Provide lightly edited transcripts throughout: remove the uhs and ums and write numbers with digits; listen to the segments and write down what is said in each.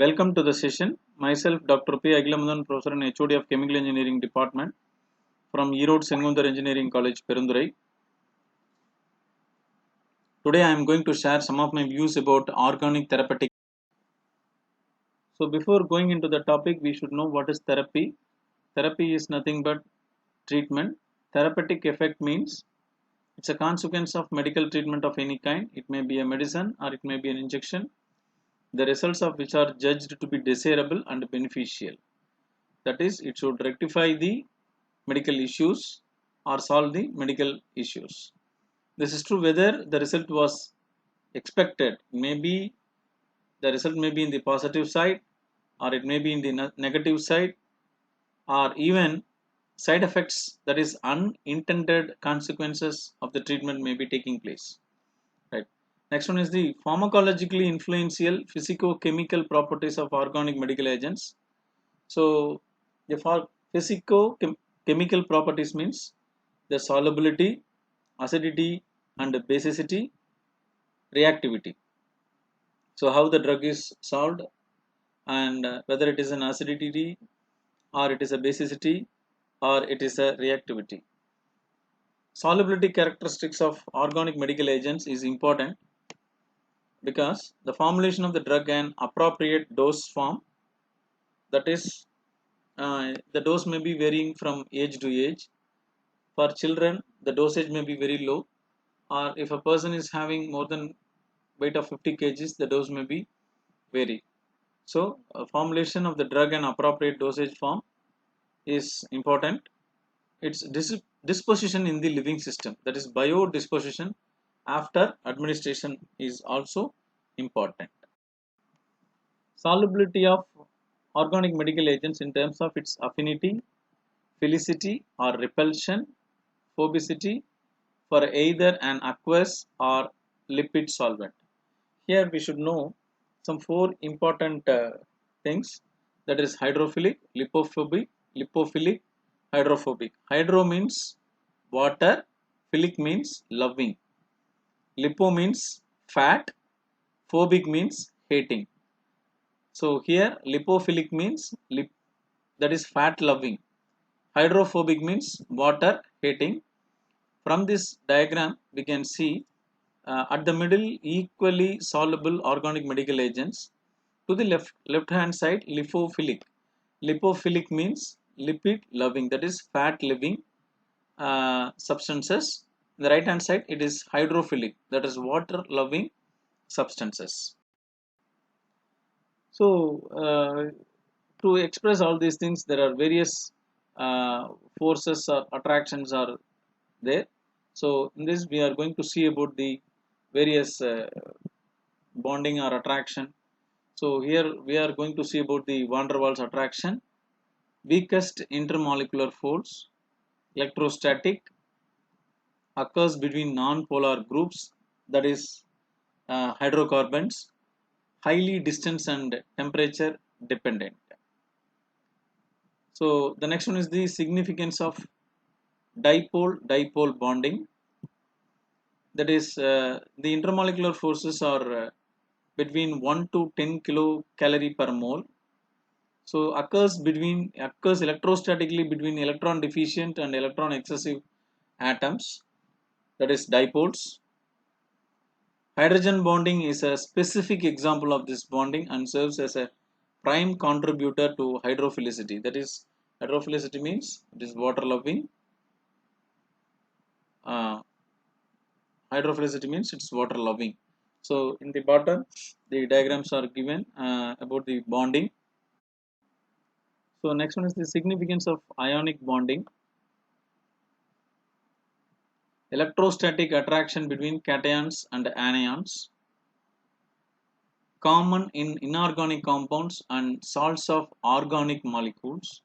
Welcome to the session. Myself, Dr. P. Agilamudan, Professor and HOD of Chemical Engineering Department from Erode Sengundar Engineering College, Perundurai. Today I am going to share some of my views about organic therapeutic. So before going into the topic, we should know what is therapy. Therapy is nothing but treatment. Therapeutic effect means it's a consequence of medical treatment of any kind. It may be a medicine or it may be an injection, the results of which are judged to be desirable and beneficial. That is, it should rectify the medical issues or solve the medical issues. This is true whether the result was expected. Maybe the result may be in the positive side, or it may be in the negative side, or even side effects, that is unintended consequences of the treatment may be taking place. Right. Next one is the pharmacologically influential physico-chemical properties of organic medical agents. So the physico-chemical properties means the solubility, acidity and basicity, reactivity. So how the drug is solved, and whether it is an acidity or it is a basicity or it is a reactivity. Solubility characteristics of organic medical agents is important because the formulation of the drug and appropriate dose form, that is, the dose may be varying from age to age. For children, the dosage may be very low, or if a person is having more than weight of 50 kgs, the dose may be vary. So, formulation of the drug and appropriate dosage form is important. Its disposition in the living system, that is biodisposition after administration, is also important. Solubility of organic medical agents in terms of its affinity, philicity or repulsion, phobicity for either an aqueous or lipid solvent. Here we should know some four important things, that is hydrophilic, lipophilic, hydrophobic. Hydro means water, philic means loving, lipo means fat, phobic means hating. So here lipophilic means that is fat loving. Hydrophobic means water hating. From this diagram we can see at the middle equally soluble organic medical agents. To the left hand side, lipophilic. Lipophilic means lipid loving, that is fat loving substances. The right hand side, it is hydrophilic, that is water loving substances. So to express all these things, there are various forces or attractions are there. So in this we are going to see about the various bonding or attraction. So here we are going to see about the van der Waals attraction, weakest intermolecular force, electrostatic, occurs between non-polar groups, that is hydrocarbons, highly distance and temperature dependent. So the next one is the significance of dipole-dipole bonding, that is the intermolecular forces are between 1 to 10 kilocalorie per mole. So occurs electrostatically between electron deficient and electron excessive atoms, that is dipoles. Hydrogen bonding is a specific example of this bonding and serves as a prime contributor to hydrophilicity. That is, hydrophilicity means it is water loving. Hydrophilicity means it's water loving. So in the bottom, the diagrams are given about the bonding. So next one is the significance of ionic bonding. Electrostatic attraction between cations and anions, common in inorganic compounds and salts of organic molecules,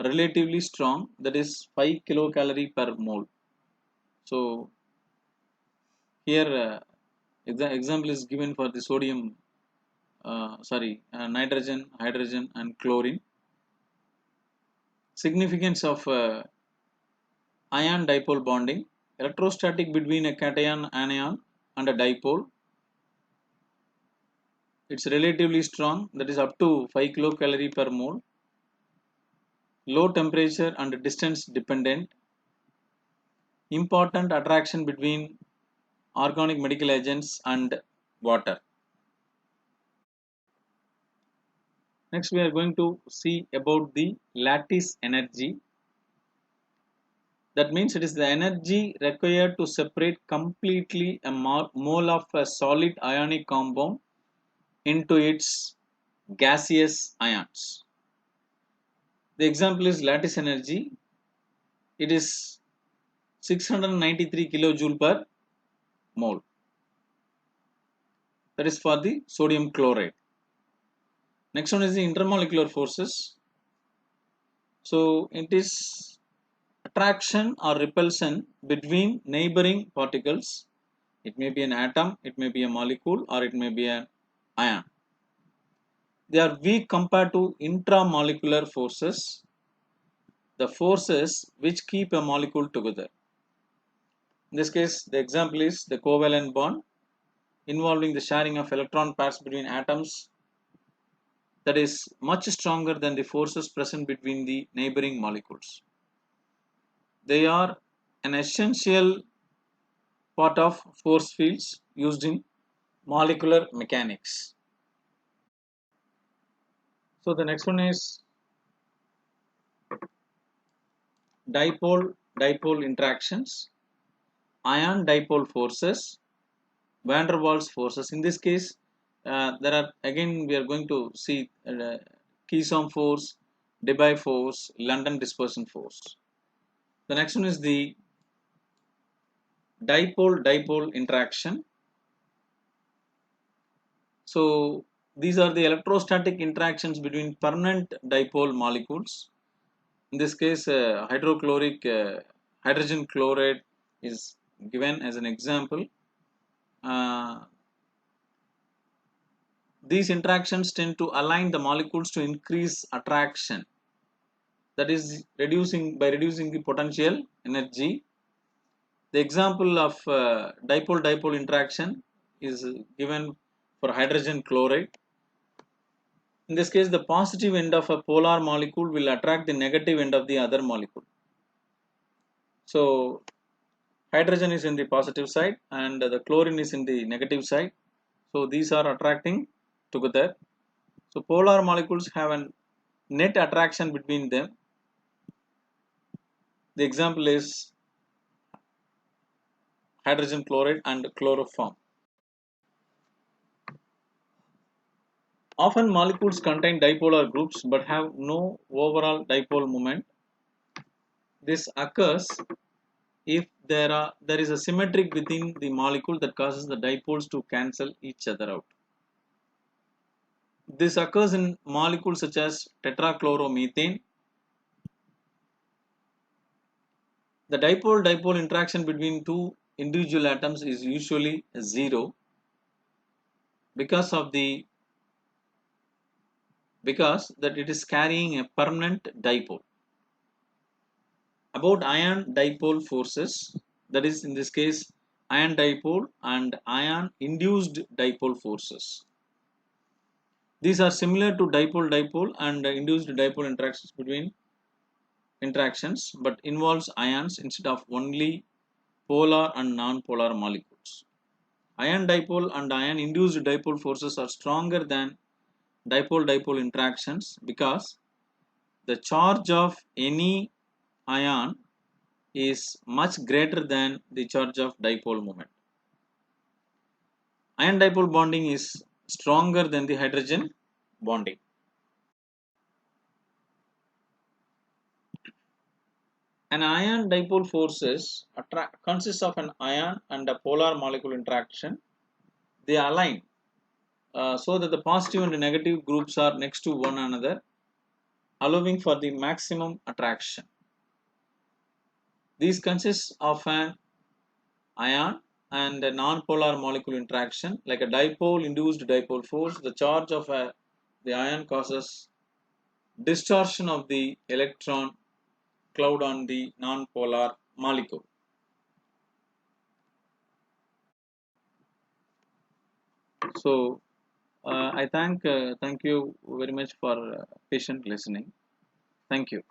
relatively strong, that is 5 kilocalorie per mole. So here example is given for the sodium, nitrogen, hydrogen and chlorine. Significance of ion dipole bonding, electrostatic between a cation anion and a dipole. it's relatively strong, that is up to 5 kilocalorie per mole, low temperature and distance dependent, important attraction between organic medical agents and water. Next we are going to see about the lattice energy. That means it is the energy required to separate completely a mole of a solid ionic compound into its gaseous ions. The example is lattice energy. It is 693 kilojoule per mole. That is for the sodium chloride. Next one is the intermolecular forces. So it is attraction or repulsion between neighboring particles. It may be an atom, it may be a molecule, or it may be an ion. They are weak compared to intramolecular forces, the forces which keep a molecule together. In this case, the example is the covalent bond involving the sharing of electron pairs between atoms, that is much stronger than the forces present between the neighboring molecules. They are an essential part of force fields used in molecular mechanics. So the next one is dipole interactions, ion dipole forces, van der Waals forces. In this case, there are again we are going to see Keesom force, Debye force, London dispersion force. The next one is the dipole interaction. So these are the electrostatic interactions between permanent dipole molecules. In this case, hydrogen chloride is given as an example. These interactions tend to align the molecules to increase attraction, that is reducing the potential energy. The example of dipole interaction is given for hydrogen chloride. In this case, the positive end of a polar molecule will attract the negative end of the other molecule. So hydrogen is in the positive side and the chlorine is in the negative side. So these are attracting together. So polar molecules have a net attraction between them. The example is hydrogen chloride and chloroform. Often molecules contain dipolar groups but have no overall dipole moment. This occurs if there is a symmetric within the molecule that causes the dipoles to cancel each other out. This occurs in molecules such as tetrachloromethane. The dipole-dipole interaction between two individual atoms is usually zero because that it is carrying a permanent dipole. About ion dipole forces, that is in this case ion dipole and ion induced dipole forces. These are similar to dipole-dipole and induced dipole interactions but involves ions instead of only polar and non-polar molecules. Ion dipole and ion induced dipole forces are stronger than dipole-dipole interactions because the charge of any ion is much greater than the charge of dipole moment. Ion dipole bonding is stronger than the hydrogen bonding. An ion dipole forces consists of an ion and a polar molecule interaction. They align so that the positive and negative groups are next to one another, allowing for the maximum attraction. These consist of an ion and a non-polar molecule interaction. Like a dipole induced dipole force, the charge of the ion causes distortion of the electron cloud on the non-polar molecule. So I thank you very much for patient listening. Thank you.